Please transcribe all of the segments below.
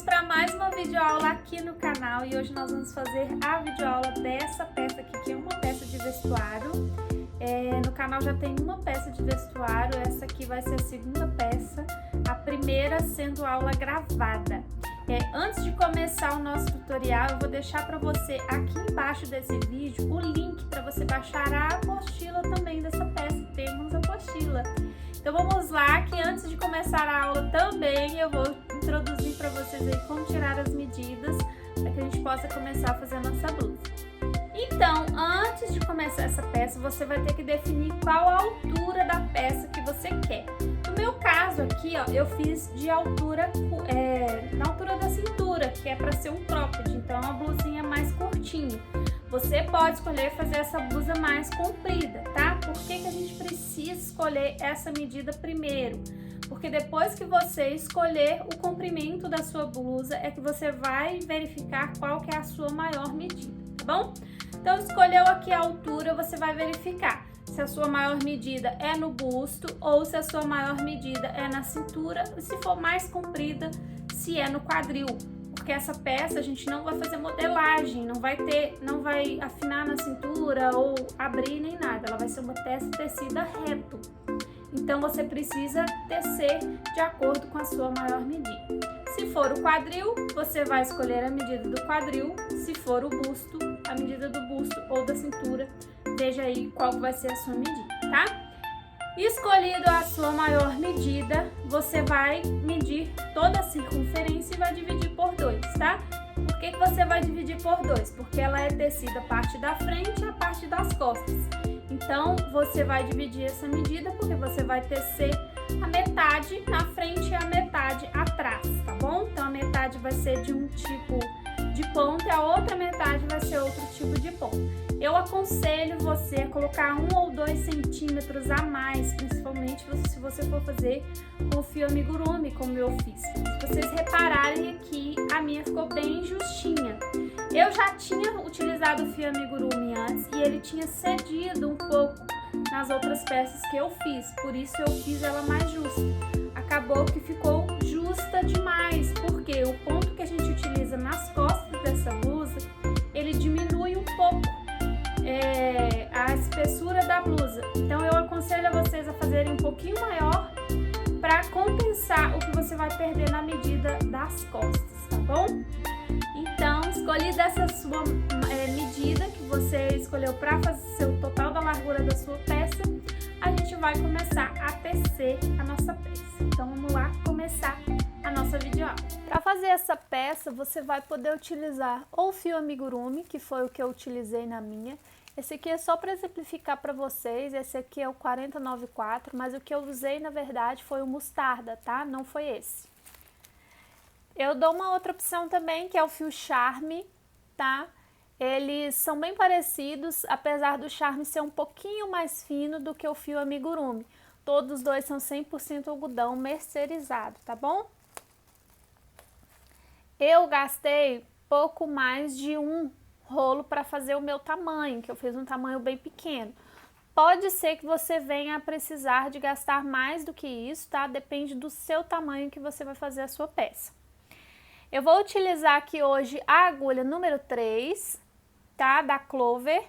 para mais uma videoaula aqui no canal e hoje nós vamos fazer a videoaula dessa peça aqui, que é uma peça de vestuário. No canal já tem uma peça de vestuário, essa aqui vai ser a segunda peça, a primeira sendo aula gravada. Antes de começar o nosso tutorial, eu vou deixar para você aqui embaixo desse vídeo o link para você baixar a apostila também dessa peça, temos a apostila. Então vamos lá, que antes de começar a aula também eu vou introduzir para vocês aí como tirar as medidas para que a gente possa começar a fazer a nossa blusa. Então, antes de começar essa peça, você vai ter que definir qual a altura da peça que você quer. No meu caso aqui, ó, eu fiz de altura, na altura da cintura, que é para ser um cropped, então uma blusinha mais curtinha. Você pode escolher fazer essa blusa mais comprida, tá? Por que a gente precisa escolher essa medida primeiro? Porque depois que você escolher o comprimento da sua blusa, é que você vai verificar qual que é a sua maior medida, tá bom? Então, escolheu aqui a altura, você vai verificar se a sua maior medida é no busto ou se a sua maior medida é na cintura, e se for mais comprida, se é no quadril. Porque essa peça a gente não vai fazer modelagem, não vai afinar na cintura ou abrir nem nada, ela vai ser uma peça tecida reto. Então você precisa tecer de acordo com a sua maior medida. Se for o quadril, você vai escolher a medida do quadril. Se for o busto, a medida do busto ou da cintura. Veja aí qual vai ser a sua medida, tá? Escolhido a sua maior medida, você vai medir toda a circunferência e vai dividir por 2, tá? Por que você vai dividir por 2? Porque ela é tecida a parte da frente e a parte das costas. Então, você vai dividir essa medida porque você vai tecer a metade na frente e a metade atrás, tá bom? Então, a metade vai ser de um tipo de ponto e a outra metade vai ser outro tipo de ponto. Eu aconselho você a colocar 1 ou 2 centímetros a mais, principalmente se você for fazer com o fio amigurumi, como eu fiz. Se vocês repararem aqui, a minha ficou bem justinha. Eu já tinha utilizado o fio amigurumi antes e ele tinha cedido um pouco nas outras peças que eu fiz, por isso eu fiz ela mais justa. Acabou que ficou justa demais, porque o ponto que a gente utiliza nas costas dessa blusa, ele diminui um pouco a espessura da blusa. Então eu aconselho a vocês a fazerem um pouquinho maior para compensar o que você vai perder na medida das costas, tá bom? Então, escolhida essa sua medida que você escolheu para fazer o total da largura da sua peça, a gente vai começar a tecer a nossa peça. Então, vamos lá começar a nossa videoaula. Para fazer essa peça, você vai poder utilizar ou fio amigurumi, que foi o que eu utilizei na minha. Esse aqui é só para exemplificar para vocês, esse aqui é o 4094, mas o que eu usei, na verdade, foi o mostarda, tá? Não foi esse. Eu dou uma outra opção também, que é o fio charme, tá? Eles são bem parecidos, apesar do charme ser um pouquinho mais fino do que o fio amigurumi. Todos os dois são 100% algodão mercerizado, tá bom? Eu gastei pouco mais de um rolo para fazer o meu tamanho, que eu fiz um tamanho bem pequeno. Pode ser que você venha a precisar de gastar mais do que isso, tá? Depende do seu tamanho que você vai fazer a sua peça. Eu vou utilizar aqui hoje a agulha número 3, tá? Da Clover,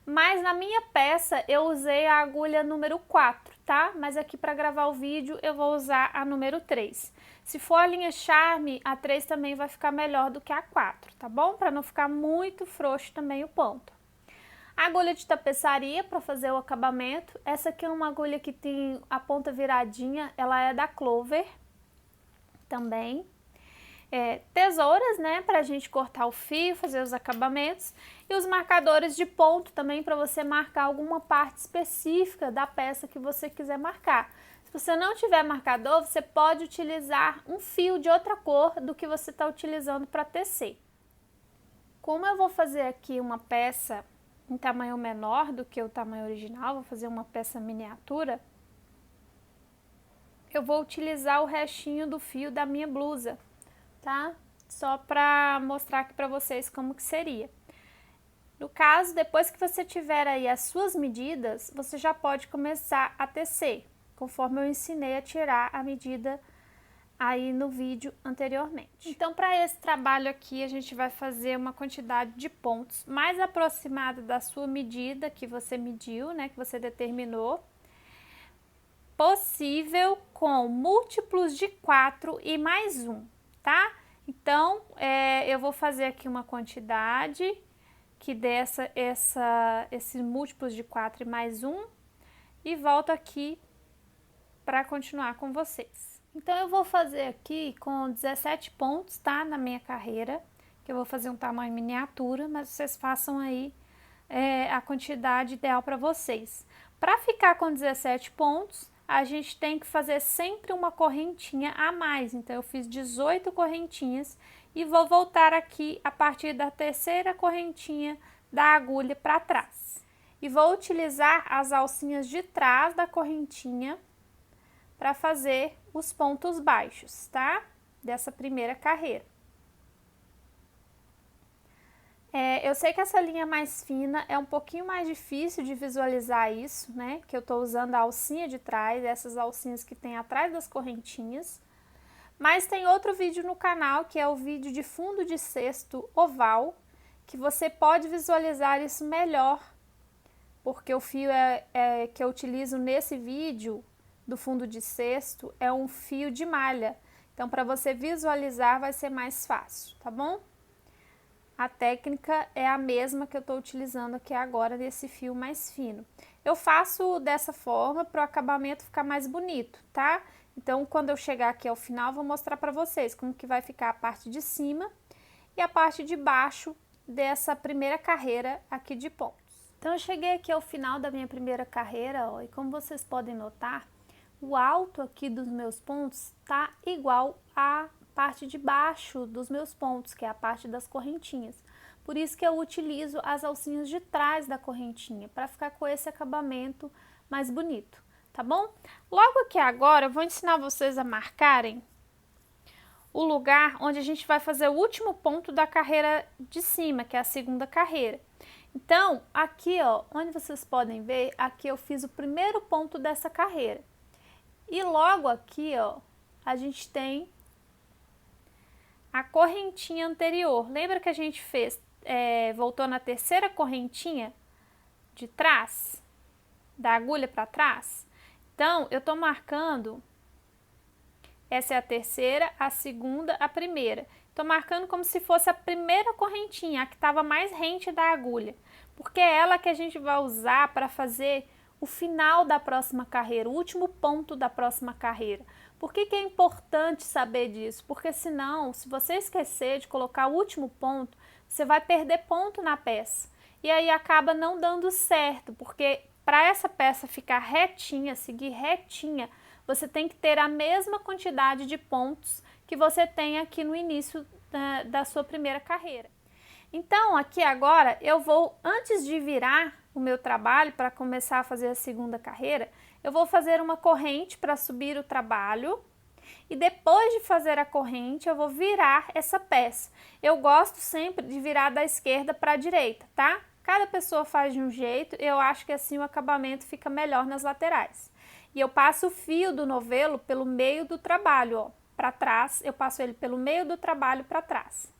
mas na minha peça eu usei a agulha número 4, tá? Mas aqui para gravar o vídeo eu vou usar a número 3. Se for a linha Charme, a 3 também vai ficar melhor do que a 4, tá bom? Para não ficar muito frouxo também o ponto. A agulha de tapeçaria para fazer o acabamento. Essa aqui é uma agulha que tem a ponta viradinha, ela é da Clover também. Tesouras, né, para a gente cortar o fio, fazer os acabamentos, e os marcadores de ponto também para você marcar alguma parte específica da peça que você quiser marcar. Se você não tiver marcador, você pode utilizar um fio de outra cor do que você está utilizando para tecer. Como eu vou fazer aqui uma peça em tamanho menor do que o tamanho original, vou fazer uma peça miniatura, eu vou utilizar o restinho do fio da minha blusa, tá? Só para mostrar aqui para vocês como que seria. No caso, depois que você tiver aí as suas medidas, você já pode começar a tecer, conforme eu ensinei a tirar a medida aí no vídeo anteriormente. Então, para esse trabalho aqui, a gente vai fazer uma quantidade de pontos mais aproximada da sua medida que você mediu, né, que você determinou, possível com múltiplos de 4 e mais 1, tá? Então, eu vou fazer aqui uma quantidade que dê esses múltiplos de 4 e mais 1 e volto aqui para continuar com vocês. Então, eu vou fazer aqui com 17 pontos, tá? Na minha carreira, que eu vou fazer um tamanho miniatura, mas vocês façam aí a quantidade ideal para vocês. Para ficar com 17 pontos, a gente tem que fazer sempre uma correntinha a mais. Então, eu fiz 18 correntinhas e vou voltar aqui a partir da terceira correntinha da agulha para trás. E vou utilizar as alcinhas de trás da correntinha para fazer os pontos baixos, tá? Dessa primeira carreira. Eu sei que essa linha mais fina é um pouquinho mais difícil de visualizar isso, né? Que eu tô usando a alcinha de trás, essas alcinhas que tem atrás das correntinhas. Mas tem outro vídeo no canal, que é o vídeo de fundo de cesto oval, que você pode visualizar isso melhor, porque o fio que eu utilizo nesse vídeo do fundo de cesto é um fio de malha. Então, para você visualizar vai ser mais fácil, tá bom? A técnica é a mesma que eu estou utilizando aqui agora nesse fio mais fino. Eu faço dessa forma para o acabamento ficar mais bonito, tá? Então, quando eu chegar aqui ao final, vou mostrar para vocês como que vai ficar a parte de cima e a parte de baixo dessa primeira carreira aqui de pontos. Então, eu cheguei aqui ao final da minha primeira carreira, ó, e como vocês podem notar, o alto aqui dos meus pontos tá igual à parte de baixo dos meus pontos, que é a parte das correntinhas. Por isso que eu utilizo as alcinhas de trás da correntinha, para ficar com esse acabamento mais bonito, tá bom? Logo aqui agora, eu vou ensinar vocês a marcarem o lugar onde a gente vai fazer o último ponto da carreira de cima, que é a segunda carreira. Então, aqui, ó, onde vocês podem ver, aqui eu fiz o primeiro ponto dessa carreira. E logo aqui, ó, a gente tem a correntinha anterior. Lembra que a gente fez, voltou na terceira correntinha de trás, da agulha para trás? Então, eu tô marcando, essa é a terceira, a segunda, a primeira. Tô marcando como se fosse a primeira correntinha, a que estava mais rente da agulha, porque é ela que a gente vai usar para fazer o final da próxima carreira, o último ponto da próxima carreira. Por que é importante saber disso? Porque senão, se você esquecer de colocar o último ponto, você vai perder ponto na peça. E aí acaba não dando certo, porque para essa peça ficar retinha, seguir retinha, você tem que ter a mesma quantidade de pontos que você tem aqui no início da sua primeira carreira. Então, aqui agora, eu vou, antes de virar o meu trabalho para começar a fazer a segunda carreira, eu vou fazer uma corrente para subir o trabalho e depois de fazer a corrente, eu vou virar essa peça. Eu gosto sempre de virar da esquerda para a direita, tá? Cada pessoa faz de um jeito, eu acho que assim o acabamento fica melhor nas laterais. E eu passo o fio do novelo pelo meio do trabalho, ó, para trás, eu passo ele pelo meio do trabalho para trás.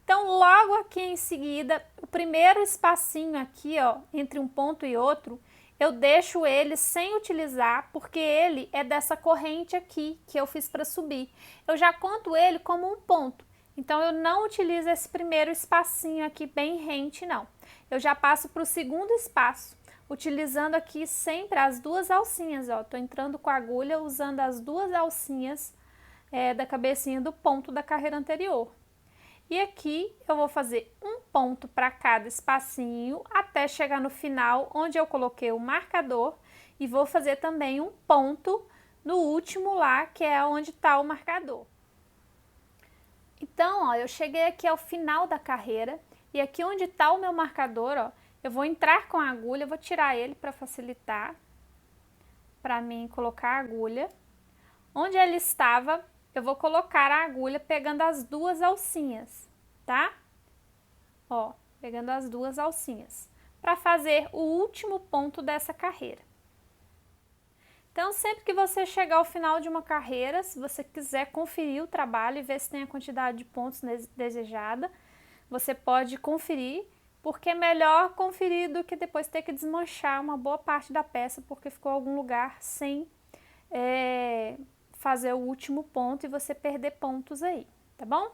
Então, logo aqui em seguida, o primeiro espacinho aqui, ó, entre um ponto e outro, eu deixo ele sem utilizar, porque ele é dessa corrente aqui que eu fiz para subir. Eu já conto ele como um ponto, então eu não utilizo esse primeiro espacinho aqui bem rente, não. Eu já passo para o segundo espaço, utilizando aqui sempre as duas alcinhas, ó. Tô entrando com a agulha usando as duas alcinhas da cabecinha do ponto da carreira anterior. E aqui eu vou fazer um ponto para cada espacinho até chegar no final, onde eu coloquei o marcador, e vou fazer também um ponto no último lá, que é onde está o marcador. Então, ó, eu cheguei aqui ao final da carreira, e aqui onde está o meu marcador, ó, eu vou entrar com a agulha, vou tirar ele para facilitar, para mim colocar a agulha. Onde ele estava, eu vou colocar a agulha pegando as duas alcinhas, tá? Ó, pegando as duas alcinhas, para fazer o último ponto dessa carreira. Então, sempre que você chegar ao final de uma carreira, se você quiser conferir o trabalho e ver se tem a quantidade de pontos desejada, você pode conferir, porque é melhor conferir do que depois ter que desmanchar uma boa parte da peça, porque ficou em algum lugar sem fazer o último ponto e você perder pontos aí, tá bom?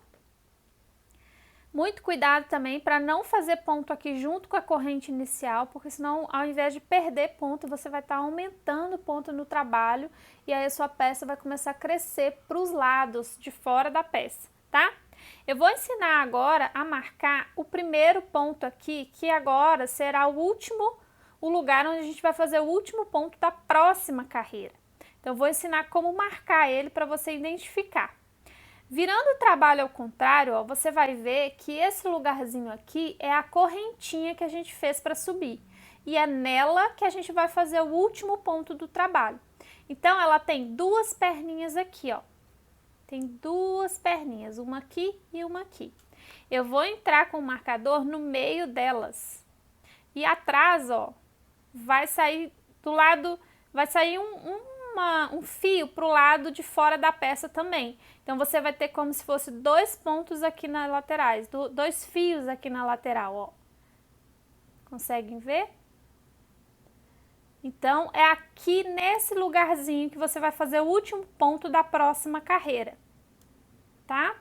Muito cuidado também para não fazer ponto aqui junto com a corrente inicial, porque senão ao invés de perder ponto, você vai estar aumentando ponto no trabalho e aí a sua peça vai começar a crescer para os lados de fora da peça, tá? Eu vou ensinar agora a marcar o primeiro ponto aqui, que agora será o lugar onde a gente vai fazer o último ponto da próxima carreira. Então eu vou ensinar como marcar ele para você identificar. Virando o trabalho ao contrário, ó, você vai ver que esse lugarzinho aqui é a correntinha que a gente fez para subir. E é nela que a gente vai fazer o último ponto do trabalho. Então, ela tem duas perninhas aqui, ó. Tem duas perninhas, uma aqui e uma aqui. Eu vou entrar com o marcador no meio delas. E atrás, ó, vai sair do lado, vai sair um fio para o lado de fora da peça também. Então, você vai ter como se fosse dois pontos aqui nas laterais, dois fios aqui na lateral, ó. Conseguem ver? Então, é aqui nesse lugarzinho que você vai fazer o último ponto da próxima carreira, tá?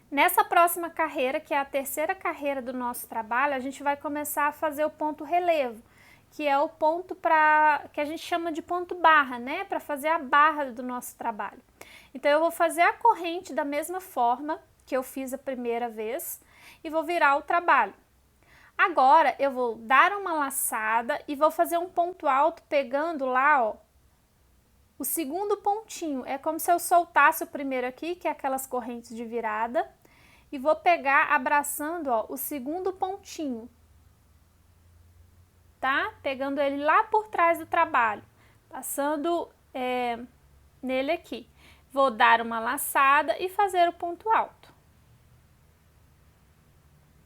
Nessa próxima carreira, que é a terceira carreira do nosso trabalho, a gente vai começar a fazer o ponto relevo, que é o ponto que a gente chama de ponto barra, né? Para fazer a barra do nosso trabalho. Então, eu vou fazer a corrente da mesma forma que eu fiz a primeira vez e vou virar o trabalho. Agora, eu vou dar uma laçada e vou fazer um ponto alto pegando lá, ó, o segundo pontinho. É como se eu soltasse o primeiro aqui, que é aquelas correntes de virada, e vou pegar abraçando, ó, o segundo pontinho, tá? Pegando ele lá por trás do trabalho, passando nele aqui. Vou dar uma laçada e fazer o ponto alto,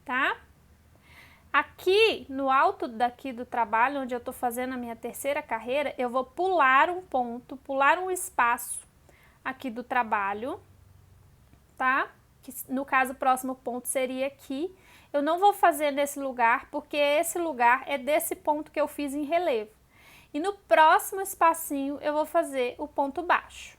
tá? Aqui no alto daqui do trabalho, onde eu tô fazendo a minha terceira carreira, eu vou pular um ponto, pular um espaço aqui do trabalho, tá? Que no caso o próximo ponto seria aqui. Eu não vou fazer nesse lugar, porque esse lugar é desse ponto que eu fiz em relevo. E no próximo espacinho eu vou fazer o ponto baixo.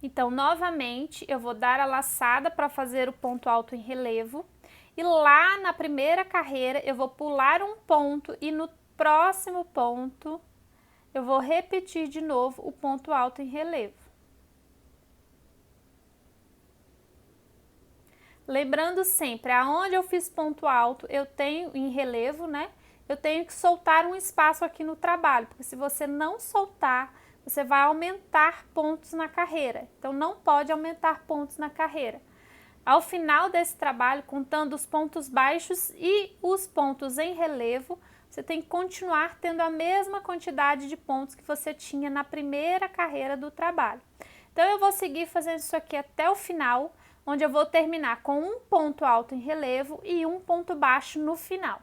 Então, novamente, eu vou dar a laçada para fazer o ponto alto em relevo. E lá na primeira carreira, eu vou pular um ponto e no próximo ponto, eu vou repetir de novo o ponto alto em relevo. Lembrando sempre, aonde eu fiz ponto alto, eu tenho em relevo, né? Eu tenho que soltar um espaço aqui no trabalho, porque se você não soltar, você vai aumentar pontos na carreira. Então, não pode aumentar pontos na carreira. Ao final desse trabalho, contando os pontos baixos e os pontos em relevo, você tem que continuar tendo a mesma quantidade de pontos que você tinha na primeira carreira do trabalho. Então, eu vou seguir fazendo isso aqui até o final, onde eu vou terminar com um ponto alto em relevo e um ponto baixo no final.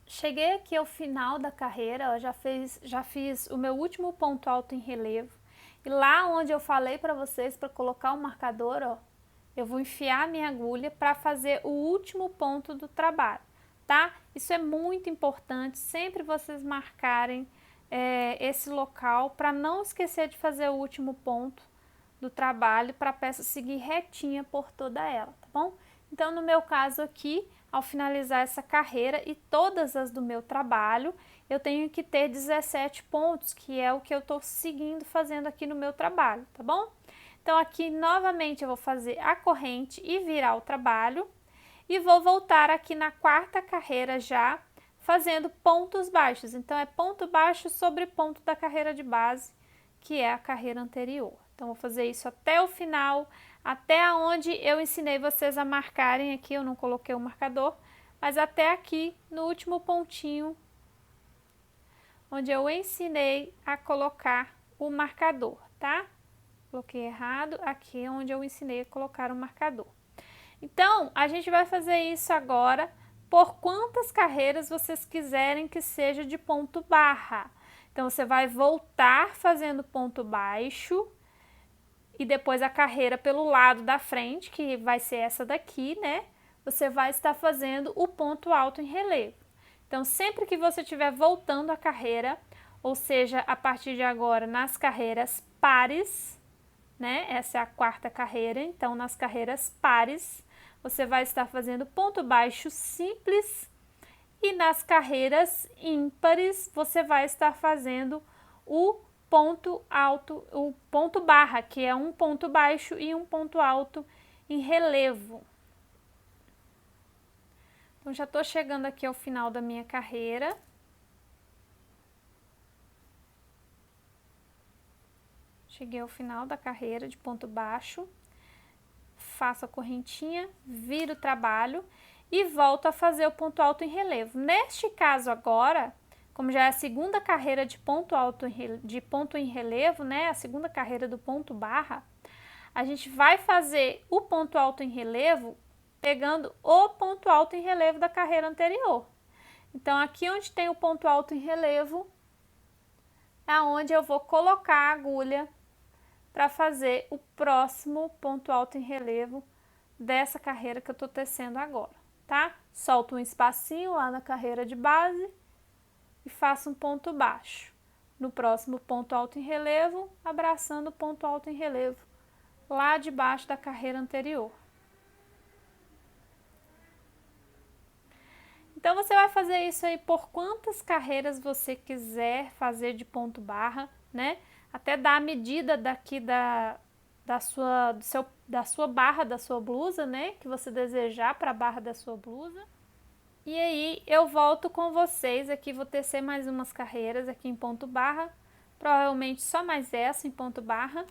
Cheguei aqui ao final da carreira, ó, já fiz o meu último ponto alto em relevo. E lá onde eu falei para vocês para colocar o marcador, ó, eu vou enfiar a minha agulha para fazer o último ponto do trabalho, tá? Isso é muito importante, sempre vocês marcarem esse local para não esquecer de fazer o último ponto do trabalho para a peça seguir retinha por toda ela, tá bom? Então, no meu caso aqui, ao finalizar essa carreira e todas as do meu trabalho, eu tenho que ter 17 pontos, que é o que eu estou seguindo fazendo aqui no meu trabalho, tá bom? Então, aqui novamente eu vou fazer a corrente e virar o trabalho e vou voltar aqui na quarta carreira já fazendo pontos baixos. Então, é ponto baixo sobre ponto da carreira de base, que é a carreira anterior. Então, vou fazer isso até o final, até onde eu ensinei vocês a marcarem aqui, eu não coloquei o marcador, mas até aqui no último pontinho, onde eu ensinei a colocar o marcador, tá? Coloquei errado, aqui é onde eu ensinei a colocar o marcador. Então, a gente vai fazer isso agora por quantas carreiras vocês quiserem que seja de ponto barra. Então, você vai voltar fazendo ponto baixo e depois a carreira pelo lado da frente, que vai ser essa daqui, né? Você vai estar fazendo o ponto alto em relevo. Então, sempre que você estiver voltando a carreira, ou seja, a partir de agora nas carreiras pares, né? Essa é a quarta carreira, então nas carreiras pares, você vai estar fazendo ponto baixo simples. E nas carreiras ímpares, você vai estar fazendo o ponto alto, o ponto barra, que é um ponto baixo e um ponto alto em relevo. Então, já tô chegando aqui ao final da minha carreira. Cheguei ao final da carreira de ponto baixo. Faço a correntinha, viro o trabalho e volto a fazer o ponto alto em relevo. Neste caso agora, como já é a segunda carreira de ponto alto em relevo, né, a segunda carreira do ponto barra, a gente vai fazer o ponto alto em relevo pegando o ponto alto em relevo da carreira anterior. Então, aqui onde tem o ponto alto em relevo, é onde eu vou colocar a agulha para fazer o próximo ponto alto em relevo dessa carreira que eu tô tecendo agora. Tá? Solto um espacinho lá na carreira de base e faço um ponto baixo. No próximo ponto alto em relevo, abraçando o ponto alto em relevo lá de baixo da carreira anterior. Então, você vai fazer isso aí por quantas carreiras você quiser fazer de ponto barra, né? Até dar a medida daqui da sua barra da sua blusa, né? Que você desejar para a barra da sua blusa. E aí, eu volto com vocês aqui, vou tecer mais umas carreiras aqui em ponto barra. Provavelmente só mais essa em ponto barra.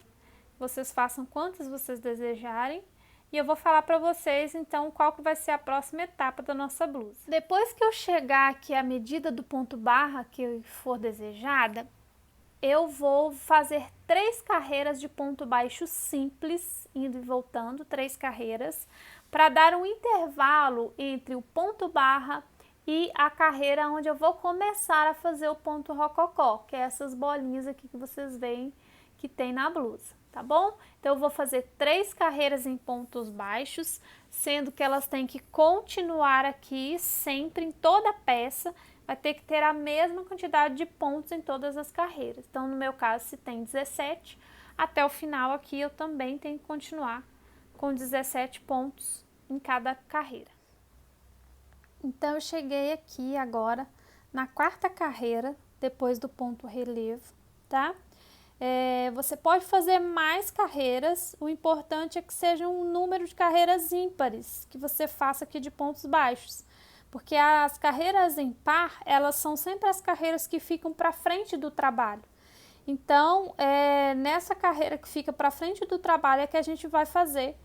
Vocês façam quantas vocês desejarem. E eu vou falar para vocês, então, qual que vai ser a próxima etapa da nossa blusa. Depois que eu chegar aqui à medida do ponto barra que for desejada, eu vou fazer 3 carreiras de ponto baixo simples, indo e voltando, 3 carreiras, para dar um intervalo entre o ponto barra e a carreira onde eu vou começar a fazer o ponto rococó, que é essas bolinhas aqui que vocês veem que tem na blusa, tá bom? Então, eu vou fazer 3 carreiras em pontos baixos, sendo que elas têm que continuar aqui sempre em toda a peça, vai ter que ter a mesma quantidade de pontos em todas as carreiras. Então, no meu caso, se tem 17, até o final aqui eu também tenho que continuar com 17 pontos em cada carreira. Então, eu cheguei aqui agora na quarta carreira, depois do ponto relevo, tá? Você pode fazer mais carreiras, o importante é que seja um número de carreiras ímpares, que você faça aqui de pontos baixos. Porque as carreiras em par, elas são sempre as carreiras que ficam para frente do trabalho. Então, nessa carreira que fica para frente do trabalho é que a gente vai fazer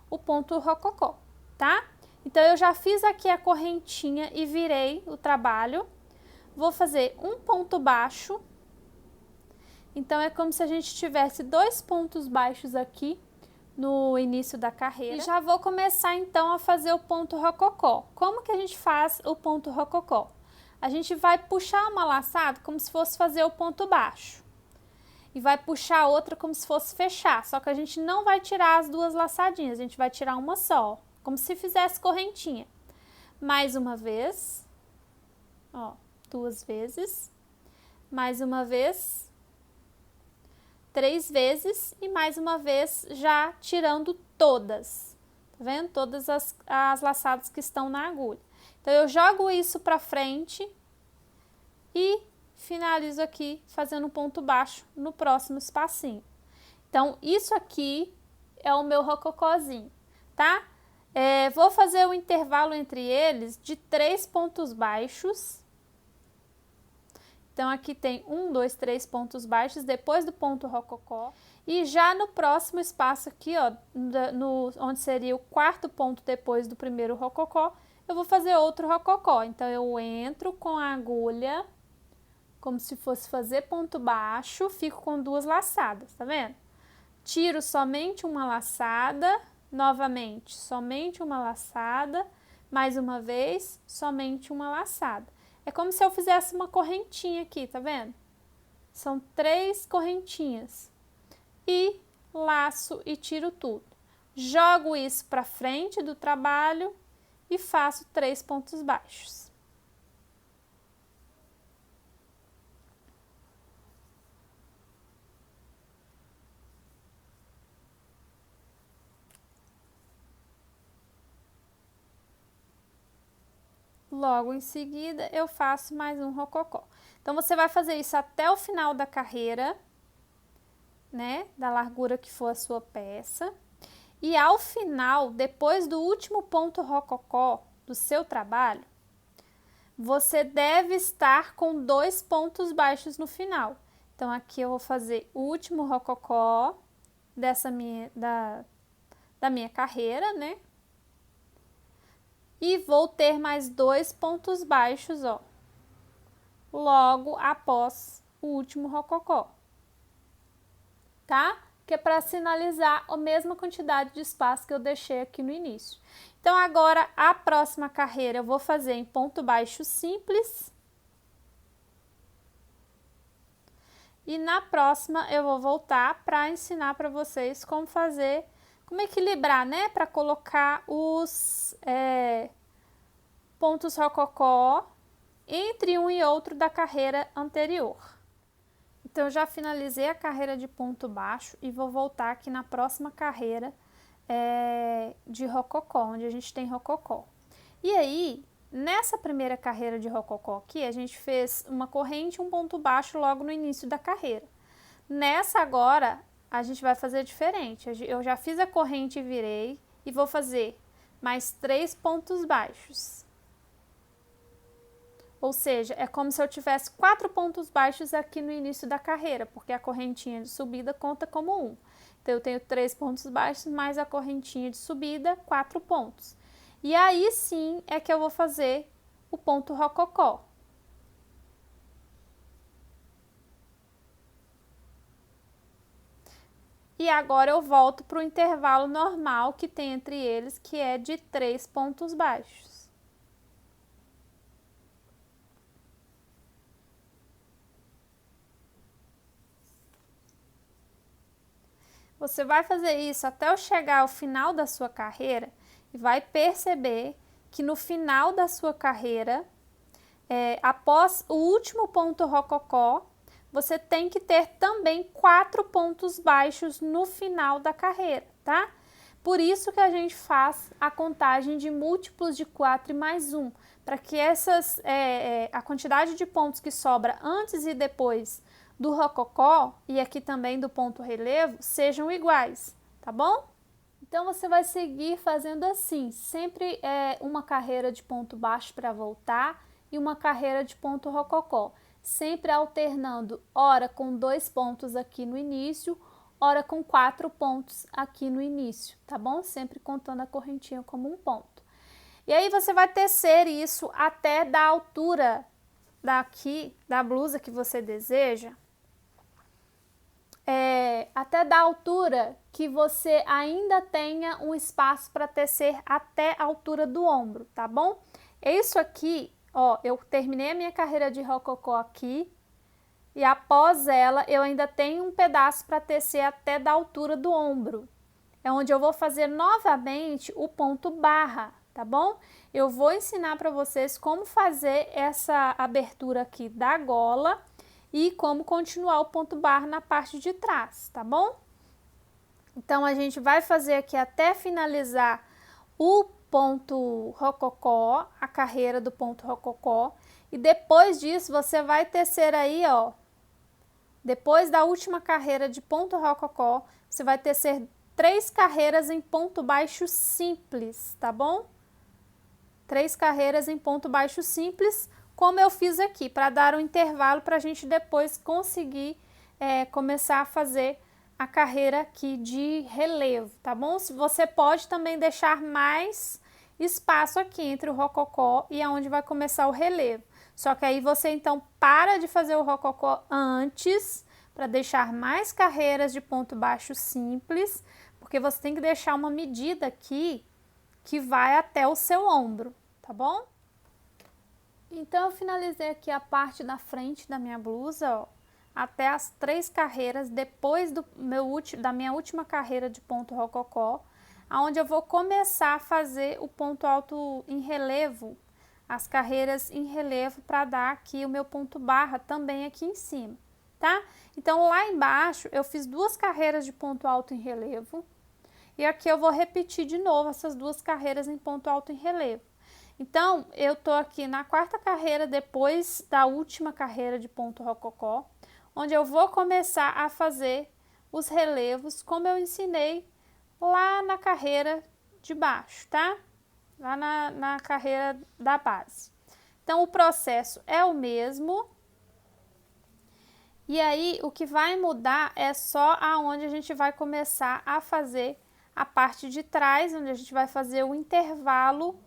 o ponto rococó, tá? Então, eu já fiz aqui a correntinha e virei o trabalho. Vou fazer um ponto baixo. Então, é como se a gente tivesse 2 pontos baixos aqui no início da carreira. E já vou começar, então, a fazer o ponto rococó. Como que a gente faz o ponto rococó? A gente vai puxar uma laçada como se fosse fazer o ponto baixo. E vai puxar outra como se fosse fechar. Só que a gente não vai tirar as 2 laçadinhas, a gente vai tirar uma só, como se fizesse correntinha. Mais uma vez. Ó, 2 vezes. Mais uma vez. 3 vezes e mais uma vez já tirando todas, tá vendo? Todas as laçadas que estão na agulha. Então, eu jogo isso pra frente e finalizo aqui fazendo um ponto baixo no próximo espacinho. Então, isso aqui é o meu rococózinho, tá? Vou fazer o intervalo entre eles de 3 pontos baixos. Então, aqui tem 1, 2, 3 pontos baixos depois do ponto rococó. E já no próximo espaço aqui, ó, onde seria o 4º ponto depois do primeiro rococó, eu vou fazer outro rococó. Então, eu entro com a agulha, como se fosse fazer ponto baixo, fico com 2 laçadas, tá vendo? Tiro somente uma laçada, novamente, somente uma laçada, mais uma vez, somente uma laçada. É como se eu fizesse uma correntinha aqui, tá vendo? São 3 correntinhas. E laço e tiro tudo. Jogo isso para frente do trabalho e faço 3 pontos baixos. Logo em seguida, eu faço mais um rococó. Então, você vai fazer isso até o final da carreira, né? Da largura que for a sua peça. E ao final, depois do último ponto rococó do seu trabalho, você deve estar com 2 pontos baixos no final. Então, aqui eu vou fazer o último rococó da minha carreira, né? E vou ter mais 2 pontos baixos, ó, logo após o último rococó, tá? Que é para sinalizar a mesma quantidade de espaço que eu deixei aqui no início. Então, agora, a próxima carreira eu vou fazer em ponto baixo simples. E na próxima eu vou voltar para ensinar para vocês como fazer, como equilibrar, né? Para colocar os pontos rococó entre um e outro da carreira anterior. Então, eu já finalizei a carreira de ponto baixo e vou voltar aqui na próxima carreira de rococó, onde a gente tem rococó. E aí, nessa primeira carreira de rococó aqui, a gente fez uma corrente e um ponto baixo logo no início da carreira. Nessa agora, a gente vai fazer diferente. Eu já fiz a corrente e virei e vou fazer mais 3 pontos baixos. Ou seja, é como se eu tivesse 4 pontos baixos aqui no início da carreira, porque a correntinha de subida conta como 1. Então, eu tenho 3 pontos baixos mais a correntinha de subida, 4 pontos. E aí sim é que eu vou fazer o ponto rococó. E agora eu volto para o intervalo normal que tem entre eles, que é de 3 pontos baixos. Você vai fazer isso até eu chegar ao final da sua carreira e vai perceber que no final da sua carreira, após o último ponto rococó, você tem que ter também 4 pontos baixos no final da carreira, tá? Por isso que a gente faz a contagem de múltiplos de 4 e mais 1, para que a quantidade de pontos que sobra antes e depois do rococó e aqui também do ponto relevo sejam iguais, tá bom? Então, você vai seguir fazendo assim, sempre uma carreira de ponto baixo para voltar e uma carreira de ponto rococó, sempre alternando, ora com 2 pontos aqui no início, ora com 4 pontos aqui no início, tá bom? Sempre contando a correntinha como um ponto. E aí, você vai tecer isso até da altura daqui da blusa que você deseja, até da altura que você ainda tenha um espaço para tecer até a altura do ombro, tá bom? Isso aqui, ó, eu terminei a minha carreira de rococó aqui e após ela eu ainda tenho um pedaço para tecer até da altura do ombro. É onde eu vou fazer novamente o ponto barra, tá bom? Eu vou ensinar para vocês como fazer essa abertura aqui da gola e como continuar o ponto barra na parte de trás, tá bom? Então, a gente vai fazer aqui até finalizar o ponto rococó, a carreira do ponto rococó, e depois disso você vai tecer aí, ó, depois da última carreira de ponto rococó, você vai tecer 3 carreiras em ponto baixo simples, tá bom? 3 carreiras em ponto baixo simples, como eu fiz aqui, para dar um intervalo para a gente depois conseguir começar a fazer a carreira aqui de relevo, tá bom? Você pode também deixar mais espaço aqui entre o rococó e aonde vai começar o relevo. Só que aí você então para de fazer o rococó antes, para deixar mais carreiras de ponto baixo simples, porque você tem que deixar uma medida aqui que vai até o seu ombro, tá bom? Então, eu finalizei aqui a parte da frente da minha blusa, ó, até as 3 carreiras depois da minha última carreira de ponto rococó, aonde eu vou começar a fazer o ponto alto em relevo, as carreiras em relevo para dar aqui o meu ponto barra também aqui em cima, tá? Então, lá embaixo eu fiz 2 carreiras de ponto alto em relevo e aqui eu vou repetir de novo essas 2 carreiras em ponto alto em relevo. Então, eu tô aqui na 4ª carreira depois da última carreira de ponto rococó, onde eu vou começar a fazer os relevos como eu ensinei lá na carreira de baixo, tá? Lá na carreira da base. Então, o processo é o mesmo. E aí, o que vai mudar é só aonde a gente vai começar a fazer a parte de trás, onde a gente vai fazer o intervalo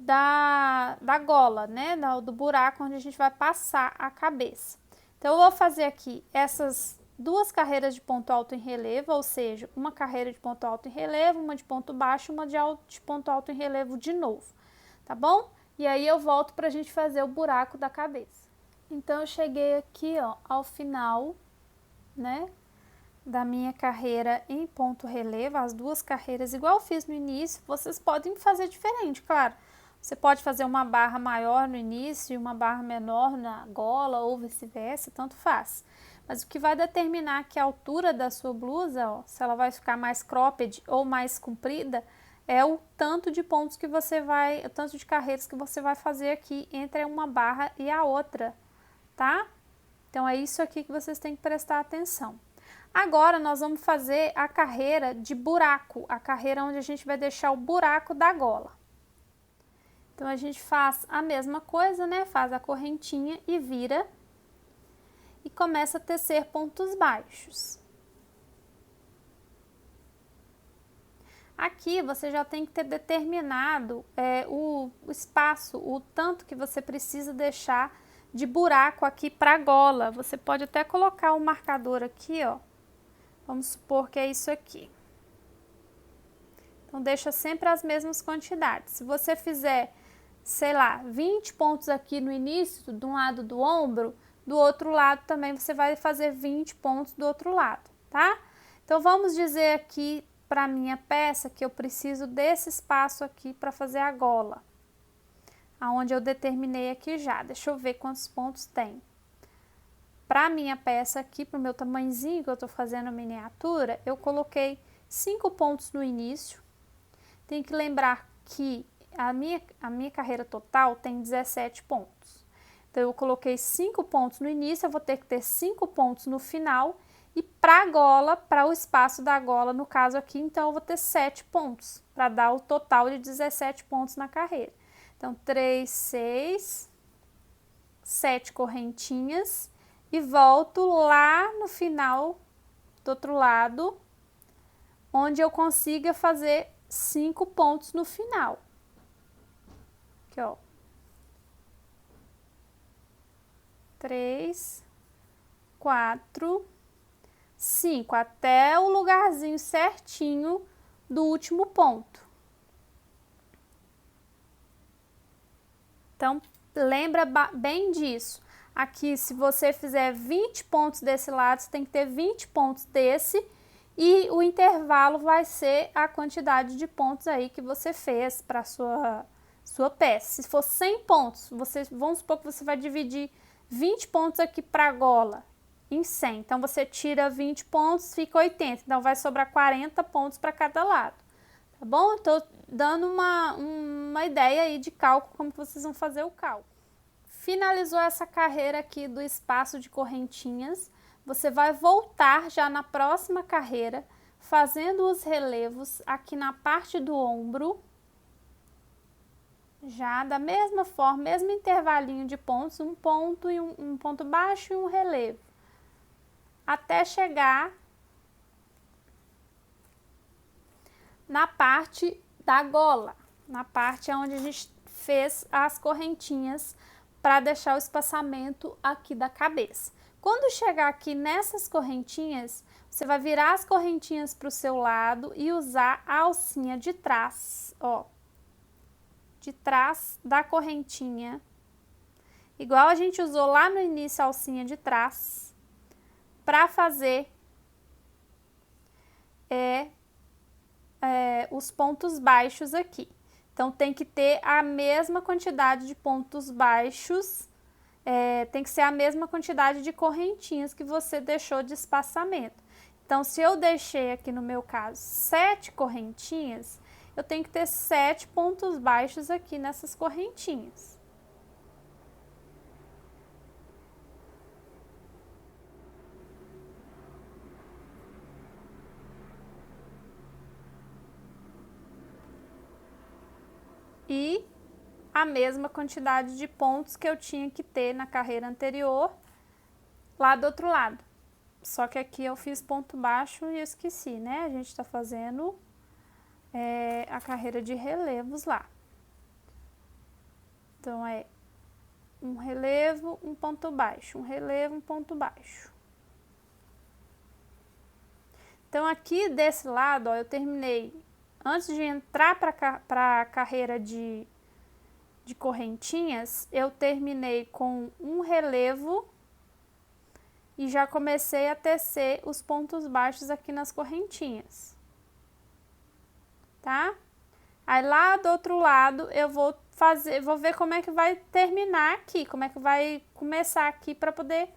da gola, né, do buraco onde a gente vai passar a cabeça. Então, eu vou fazer aqui essas 2 carreiras de ponto alto em relevo, ou seja, uma carreira de ponto alto em relevo, uma de ponto baixo, uma de ponto alto em relevo de novo, tá bom? E aí eu volto pra gente fazer o buraco da cabeça. Então, eu cheguei aqui, ó, ao final, né, da minha carreira em ponto relevo, as 2 carreiras igual eu fiz no início. Vocês podem fazer diferente, claro. Você pode fazer uma barra maior no início e uma barra menor na gola ou vice-versa, tanto faz. Mas o que vai determinar que a altura da sua blusa, ó, se ela vai ficar mais cropped ou mais comprida, é o tanto de pontos que você vai, o tanto de carreiras que você vai fazer aqui entre uma barra e a outra, tá? Então, é isso aqui que vocês têm que prestar atenção. Agora, nós vamos fazer a carreira de buraco, a carreira onde a gente vai deixar o buraco da gola. Então, a gente faz a mesma coisa, né? Faz a correntinha e vira. E começa a tecer pontos baixos. Aqui, você já tem que ter determinado o espaço, o tanto que você precisa deixar de buraco aqui para a gola. Você pode até colocar um marcador aqui, ó. Vamos supor que é isso aqui. Então, deixa sempre as mesmas quantidades. Se você fizer, sei lá, 20 pontos aqui no início, de um lado do ombro, do outro lado também você vai fazer 20 pontos do outro lado, tá? Então, vamos dizer aqui para minha peça que eu preciso desse espaço aqui para fazer a gola. Aonde eu determinei aqui já. Deixa eu ver quantos pontos tem. Para minha peça aqui, para o meu tamanhozinho que eu tô fazendo miniatura, eu coloquei 5 pontos no início. Tem que lembrar que a minha carreira total tem 17 pontos. Então, eu coloquei 5 pontos no início, eu vou ter que ter 5 pontos no final. E para a gola, para o espaço da gola, no caso aqui, então, eu vou ter 7 pontos, para dar o total de 17 pontos na carreira. Então, 3, 6, 7 correntinhas e volto lá no final do outro lado, onde eu consiga fazer 5 pontos no final. Aqui, ó. 3, 4, 5, até o lugarzinho certinho do último ponto. Então, lembra bem disso. Aqui, se você fizer 20 pontos desse lado, você tem que ter 20 pontos desse. E o intervalo vai ser a quantidade de pontos aí que você fez para sua peça. Se for 100 pontos, vamos supor que você vai dividir 20 pontos aqui para a gola em 100. Então, você tira 20 pontos, fica 80. Então, vai sobrar 40 pontos para cada lado. Tá bom? Estou dando uma ideia aí de cálculo, como que vocês vão fazer o cálculo. Finalizou essa carreira aqui do espaço de correntinhas, você vai voltar já na próxima carreira, fazendo os relevos aqui na parte do ombro, já da mesma forma, mesmo intervalinho de pontos, um ponto e um ponto baixo e um relevo, até chegar na parte da gola, na parte onde a gente fez as correntinhas para deixar o espaçamento aqui da cabeça. Quando chegar aqui nessas correntinhas, você vai virar as correntinhas para o seu lado e usar a alcinha de trás, ó. de trás da correntinha, igual a gente usou lá no início a alcinha de trás, para fazer os pontos baixos aqui. Então, tem que ter a mesma quantidade de pontos baixos, tem que ser a mesma quantidade de correntinhas que você deixou de espaçamento. Então, se eu deixei aqui no meu caso 7 correntinhas, eu tenho que ter 7 pontos baixos aqui nessas correntinhas. E a mesma quantidade de pontos que eu tinha que ter na carreira anterior, lá do outro lado. Só que aqui eu fiz ponto baixo e esqueci, né? A gente tá fazendo a carreira de relevos lá. Então, é um relevo, um ponto baixo, um relevo, um ponto baixo. Então, aqui desse lado, ó, eu terminei, antes de entrar para a carreira de correntinhas, eu terminei com um relevo e já comecei a tecer os pontos baixos aqui nas correntinhas, tá? Aí lá do outro lado eu vou ver como é que vai terminar aqui, como é que vai começar aqui para poder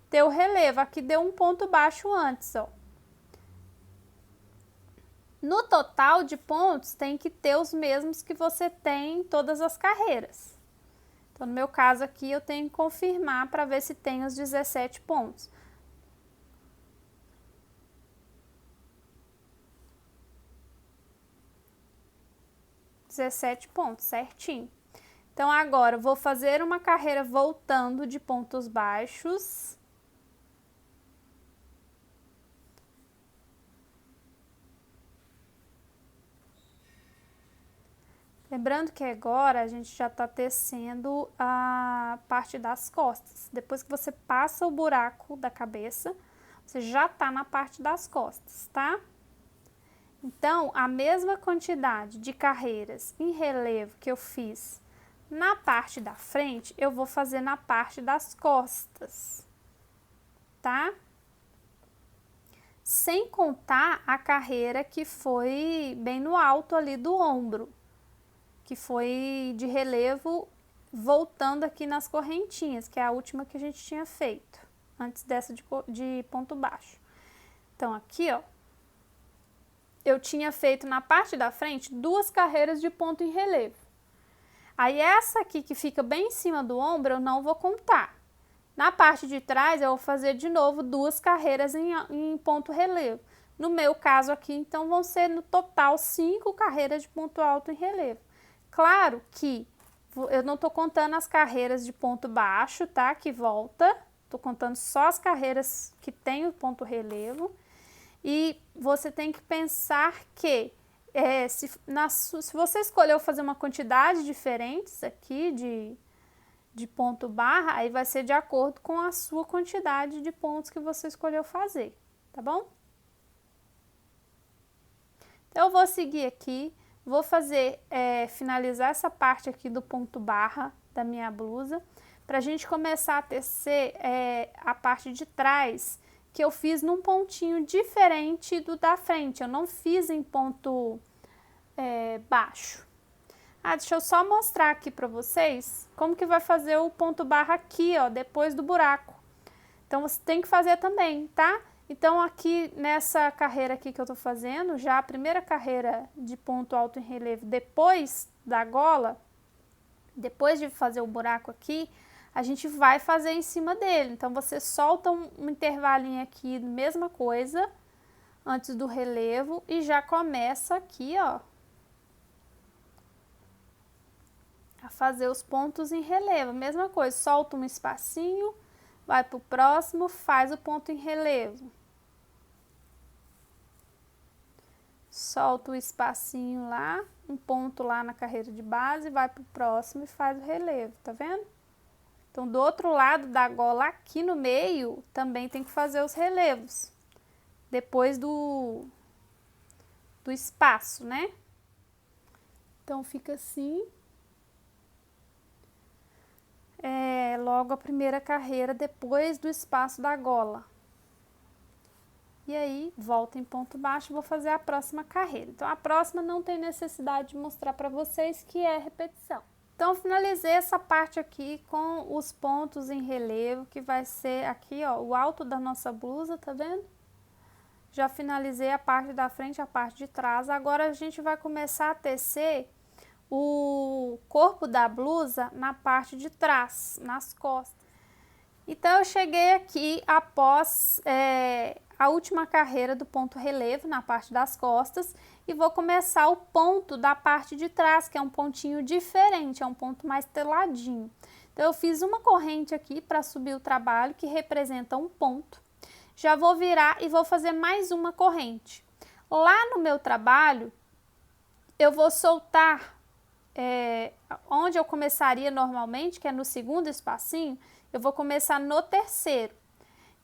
ter o relevo. Aqui deu um ponto baixo antes, ó. No total de pontos tem que ter os mesmos que você tem em todas as carreiras. Então, no meu caso aqui, eu tenho que confirmar para ver se tem os 17 pontos. .17 pontos, certinho. Então, agora, eu vou fazer uma carreira voltando de pontos baixos. Lembrando que agora a gente já tá tecendo a parte das costas. Depois que você passa o buraco da cabeça, você já tá na parte das costas, tá? Então, a mesma quantidade de carreiras em relevo que eu fiz na parte da frente, eu vou fazer na parte das costas, tá? Sem contar a carreira que foi bem no alto ali do ombro, que foi de relevo voltando aqui nas correntinhas, que é a última que a gente tinha feito, antes dessa de ponto baixo. Então, aqui, ó, eu tinha feito na parte da frente 2 carreiras de ponto em relevo. Aí, essa aqui que fica bem em cima do ombro, eu não vou contar. Na parte de trás, eu vou fazer de novo 2 carreiras em ponto relevo. No meu caso aqui, então, vão ser no total 5 carreiras de ponto alto em relevo. Claro que eu não tô contando as carreiras de ponto baixo, tá? Que volta. Tô contando só as carreiras que tem o ponto relevo. E você tem que pensar que se você escolheu fazer uma quantidade diferente aqui de ponto barra, aí vai ser de acordo com a sua quantidade de pontos que você escolheu fazer, tá bom? Então, eu vou seguir aqui, vou fazer, finalizar essa parte aqui do ponto barra da minha blusa, pra gente começar a tecer a parte de trás, que eu fiz num pontinho diferente do da frente, eu não fiz em ponto baixo. Deixa eu só mostrar aqui pra vocês como que vai fazer o ponto barra aqui, ó, depois do buraco. Então, você tem que fazer também, tá? Então, aqui nessa carreira aqui que eu tô fazendo, já a primeira carreira de ponto alto em relevo depois da gola, depois de fazer o buraco aqui, a gente vai fazer em cima dele. Então, você solta um intervalinho aqui, mesma coisa, antes do relevo, e já começa aqui, ó, a fazer os pontos em relevo. Mesma coisa, solta um espacinho, vai pro próximo, faz o ponto em relevo. Solta o espacinho lá, um ponto lá na carreira de base, vai pro próximo e faz o relevo, tá vendo? Então, do outro lado da gola, aqui no meio, também tem que fazer os relevos, depois do espaço, né? Então, fica assim, logo a primeira carreira depois do espaço da gola. E aí, volto em ponto baixo, vou fazer a próxima carreira. Então, a próxima não tem necessidade de mostrar para vocês, que é repetição. Então, finalizei essa parte aqui com os pontos em relevo, que vai ser aqui, ó, o alto da nossa blusa, tá vendo? Já finalizei a parte da frente e a parte de trás. Agora, a gente vai começar a tecer o corpo da blusa na parte de trás, nas costas. Então, eu cheguei aqui após a última carreira do ponto relevo na parte das costas e vou começar o ponto da parte de trás, que é um pontinho diferente, é um ponto mais teladinho. Então, eu fiz uma corrente aqui para subir o trabalho, que representa um ponto. Já vou virar e vou fazer mais uma corrente. Lá no meu trabalho, eu vou soltar, onde eu começaria normalmente, que é no segundo espacinho, eu vou começar no terceiro.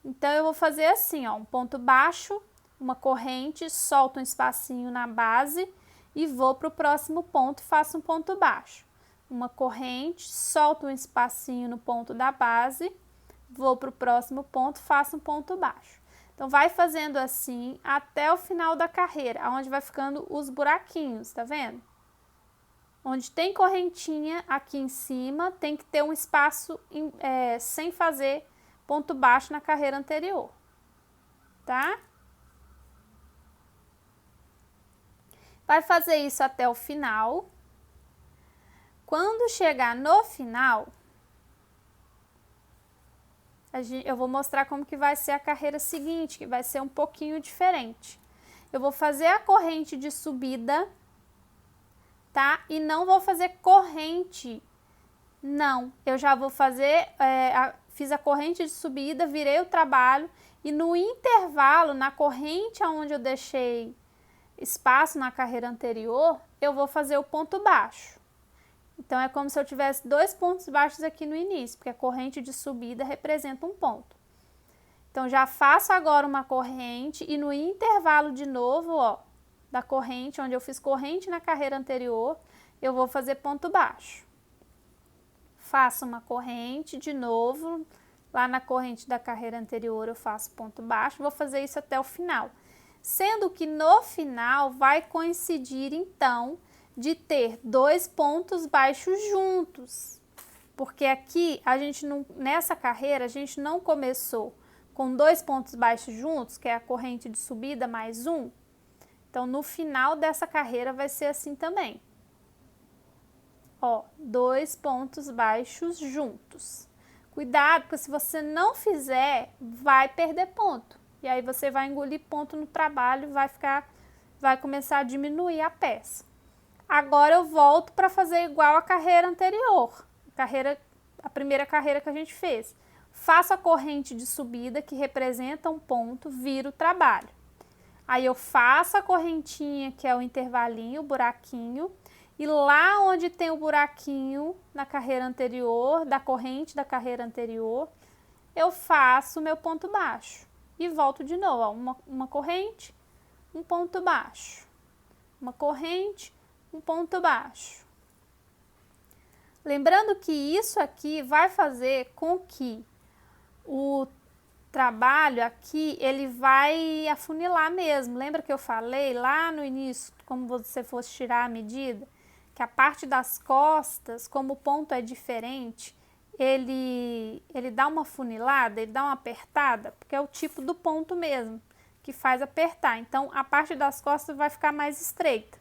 Então, eu vou fazer assim, ó, um ponto baixo, uma corrente, solto um espacinho na base e vou para o próximo ponto e faço um ponto baixo. Uma corrente, solto um espacinho no ponto da base, vou para o próximo ponto, faço um ponto baixo. Então, vai fazendo assim até o final da carreira, onde vai ficando os buraquinhos, tá vendo? Onde tem correntinha aqui em cima, tem que ter um espaço sem fazer ponto baixo na carreira anterior, tá? Vai fazer isso até o final. Quando chegar no final, eu vou mostrar como que vai ser a carreira seguinte, que vai ser um pouquinho diferente. Eu vou fazer a corrente de subida, tá? E não vou fazer corrente, não. Eu já vou fazer, fiz a corrente de subida, virei o trabalho e no intervalo, na corrente onde eu deixei espaço na carreira anterior, eu vou fazer o ponto baixo. Então, é como se eu tivesse dois pontos baixos aqui no início, porque a corrente de subida representa um ponto. Então, já faço agora uma corrente e no intervalo de novo, ó, da corrente, onde eu fiz corrente na carreira anterior, eu vou fazer ponto baixo. Faço uma corrente de novo, lá na corrente da carreira anterior eu faço ponto baixo, vou fazer isso até o final. Sendo que no final vai coincidir, então, de ter dois pontos baixos juntos. Porque aqui, nessa carreira, a gente não começou com dois pontos baixos juntos, que é a corrente de subida mais um. Então, no final dessa carreira vai ser assim também. Ó, dois pontos baixos juntos. Cuidado, porque se você não fizer, vai perder ponto. E aí você vai engolir ponto no trabalho, vai começar a diminuir a peça. Agora eu volto para fazer igual a carreira anterior, a primeira carreira que a gente fez. Faço a corrente de subida, que representa um ponto, viro o trabalho. Aí eu faço a correntinha, que é o intervalinho, o buraquinho, e lá onde tem o buraquinho na carreira anterior, da corrente da carreira anterior, eu faço o meu ponto baixo. E volto de novo, ó, uma corrente, um ponto baixo. Uma corrente, um ponto baixo. Lembrando que isso aqui vai fazer com que o trabalho aqui, ele vai afunilar mesmo. Lembra que eu falei lá no início, como você fosse tirar a medida, que a parte das costas, como o ponto é diferente, ele dá uma funilada, ele dá uma apertada, porque é o tipo do ponto mesmo, que faz apertar. Então, a parte das costas vai ficar mais estreita.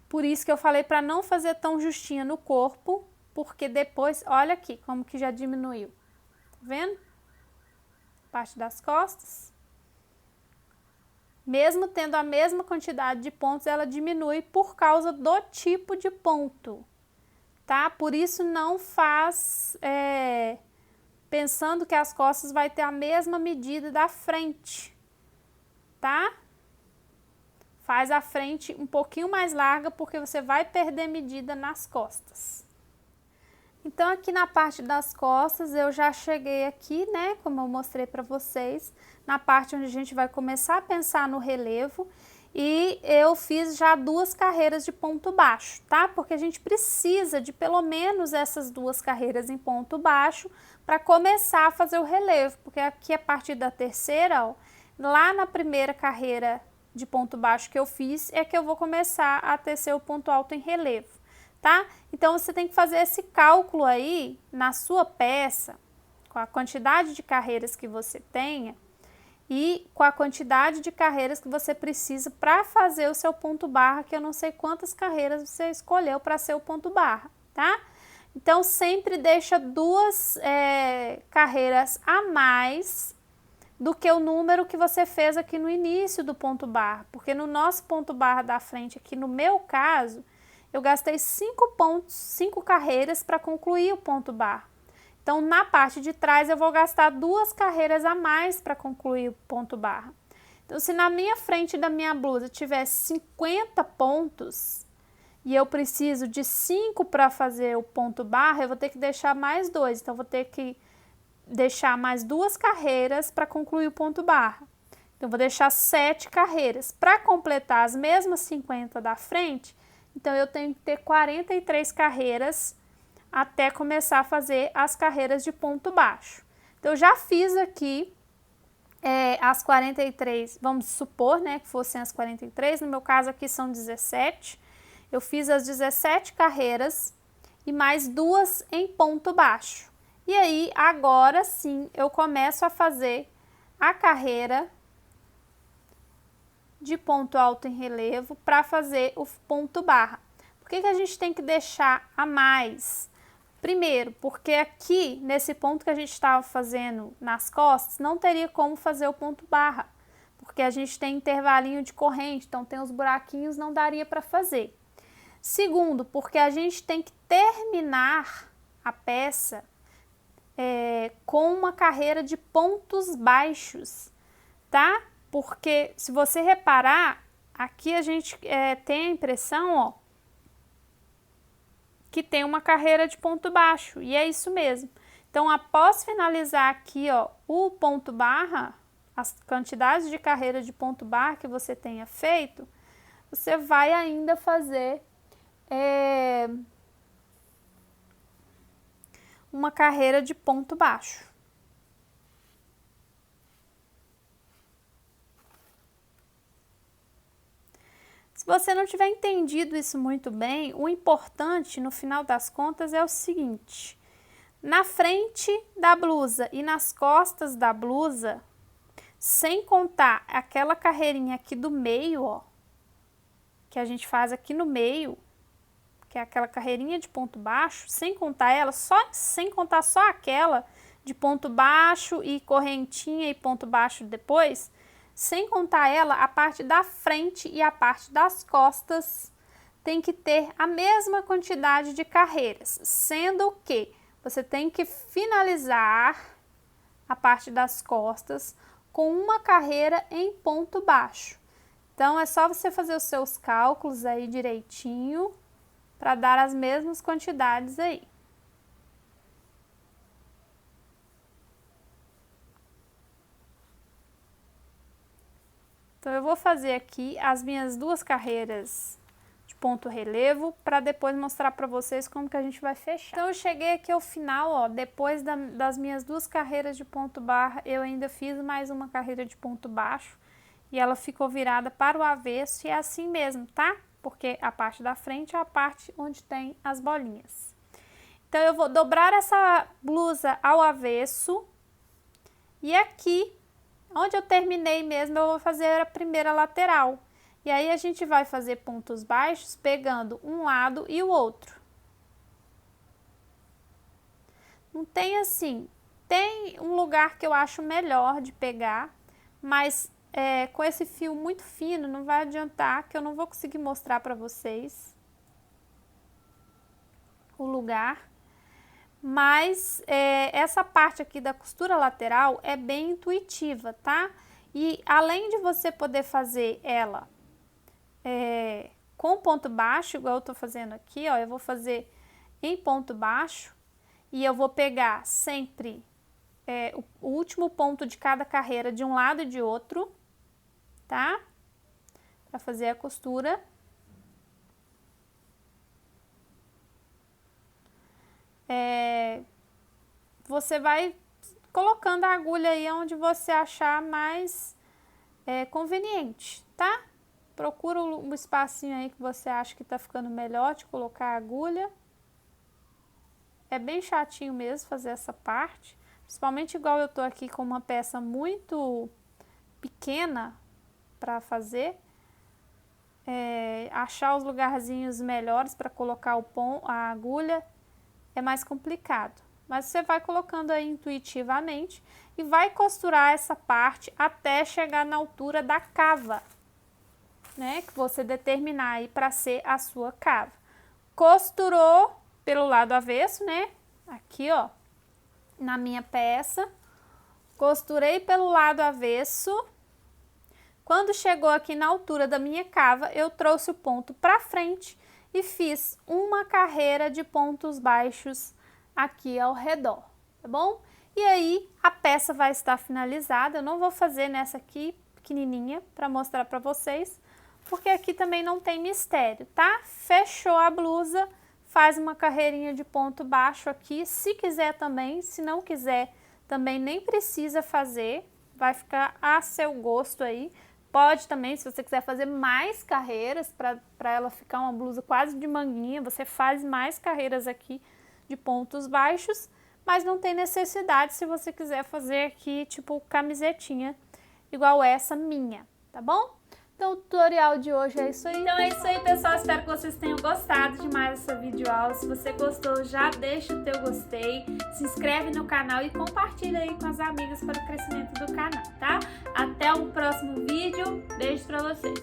Por isso que eu falei para não fazer tão justinha no corpo, porque depois, olha aqui como que já diminuiu. Tá vendo? Parte das costas. Mesmo tendo a mesma quantidade de pontos, ela diminui por causa do tipo de ponto, tá? Por isso não faz pensando que as costas vai ter a mesma medida da frente, tá? Faz a frente um pouquinho mais larga, porque você vai perder medida nas costas. Então, aqui na parte das costas, eu já cheguei aqui, né, como eu mostrei para vocês, na parte onde a gente vai começar a pensar no relevo. e eu fiz já 2 carreiras de ponto baixo, tá? Porque a gente precisa de pelo menos essas 2 carreiras em ponto baixo para começar a fazer o relevo, porque aqui a partir da terceira, ó, lá na primeira carreira de ponto baixo que eu fiz, é que eu vou começar a tecer o ponto alto em relevo, tá? Então, você tem que fazer esse cálculo aí na sua peça, com a quantidade de carreiras que você tenha, e com a quantidade de carreiras que você precisa para fazer o seu ponto barra, que eu não sei quantas carreiras você escolheu para ser o ponto barra, tá? Então, sempre deixa 2 carreiras a mais do que o número que você fez aqui no início do ponto barra, porque no nosso ponto barra da frente, aqui no meu caso, eu gastei 5 carreiras para concluir o ponto barra. Então, na parte de trás, eu vou gastar 2 carreiras a mais para concluir o ponto barra. Então, se na minha frente da minha blusa tiver 50 pontos e eu preciso de 5 para fazer o ponto barra, eu vou ter que deixar mais 2. Então, eu vou ter que deixar mais 2 carreiras para concluir o ponto barra. Então, eu vou deixar 7 carreiras. Para completar as mesmas 50 da frente, então eu tenho que ter 43 carreiras até começar a fazer as carreiras de ponto baixo. Então, eu já fiz aqui as 43, vamos supor, né, que fossem as 43, no meu caso aqui são 17. Eu fiz as 17 carreiras e mais 2 em ponto baixo. E aí, agora sim, eu começo a fazer a carreira de ponto alto em relevo para fazer o ponto barra. Por que a gente tem que deixar a mais? Primeiro, porque aqui, nesse ponto que a gente estava fazendo nas costas, não teria como fazer o ponto barra, porque a gente tem intervalinho de corrente, então tem os buraquinhos, não daria para fazer. Segundo, porque a gente tem que terminar a peça com uma carreira de pontos baixos, tá? Porque se você reparar, aqui a gente tem a impressão, ó, que tem uma carreira de ponto baixo, e é isso mesmo. Então, após finalizar aqui, ó, o ponto barra, as quantidades de carreira de ponto barra que você tenha feito, você vai ainda fazer uma carreira de ponto baixo. Se você não tiver entendido isso muito bem, o importante no final das contas é o seguinte: na frente da blusa e nas costas da blusa, sem contar aquela carreirinha aqui do meio, ó, que a gente faz aqui no meio, que é aquela carreirinha de ponto baixo, sem contar ela, sem contar só aquela de ponto baixo e correntinha e ponto baixo depois, sem contar ela, a parte da frente e a parte das costas tem que ter a mesma quantidade de carreiras, sendo que você tem que finalizar a parte das costas com uma carreira em ponto baixo. Então, é só você fazer os seus cálculos aí direitinho para dar as mesmas quantidades aí. Então, eu vou fazer aqui as minhas 2 carreiras de ponto relevo para depois mostrar para vocês como que a gente vai fechar. Então, eu cheguei aqui ao final, ó, depois das minhas 2 carreiras de ponto barra, eu ainda fiz mais uma carreira de ponto baixo e ela ficou virada para o avesso e é assim mesmo, tá? Porque a parte da frente é a parte onde tem as bolinhas. Então, eu vou dobrar essa blusa ao avesso e aqui, onde eu terminei mesmo, eu vou fazer a primeira lateral. E aí, a gente vai fazer pontos baixos pegando um lado e o outro. Não tem assim, tem um lugar que eu acho melhor de pegar, mas com esse fio muito fino não vai adiantar, que eu não vou conseguir mostrar para vocês o lugar. Mas essa parte aqui da costura lateral é bem intuitiva, tá? E além de você poder fazer ela com ponto baixo, igual eu tô fazendo aqui, ó, eu vou fazer em ponto baixo e eu vou pegar sempre o último ponto de cada carreira de um lado e de outro, tá? Para para fazer a costura. Você vai colocando a agulha aí onde você achar mais conveniente, tá? Procura um espacinho aí que você acha que tá ficando melhor de colocar a agulha. É bem chatinho mesmo fazer essa parte, principalmente igual eu tô aqui com uma peça muito pequena para fazer. Achar os lugarzinhos melhores para colocar a agulha é mais complicado. Mas você vai colocando aí intuitivamente e vai costurar essa parte até chegar na altura da cava, né? Que você determinar aí para ser a sua cava. Costurou pelo lado avesso, né? Aqui, ó, na minha peça. Costurei pelo lado avesso. Quando chegou aqui na altura da minha cava, eu trouxe o ponto para frente e fiz uma carreira de pontos baixos aqui ao redor, tá bom? E aí a peça vai estar finalizada. Eu não vou fazer nessa aqui pequenininha para mostrar para vocês, porque aqui também não tem mistério, tá? Fechou a blusa, faz uma carreirinha de ponto baixo aqui, se quiser também, se não quiser também nem precisa fazer, vai ficar a seu gosto aí. Pode também, se você quiser fazer mais carreiras para ela ficar uma blusa quase de manguinha, você faz mais carreiras aqui de pontos baixos, mas não tem necessidade se você quiser fazer aqui tipo camisetinha igual essa minha, tá bom? Então o tutorial de hoje é isso aí. Então é isso aí, pessoal, espero que vocês tenham gostado demais dessa videoaula. Se você gostou, já deixa o teu gostei, se inscreve no canal e compartilha aí com as amigas para o crescimento do canal, tá? Até o próximo vídeo, beijo pra vocês!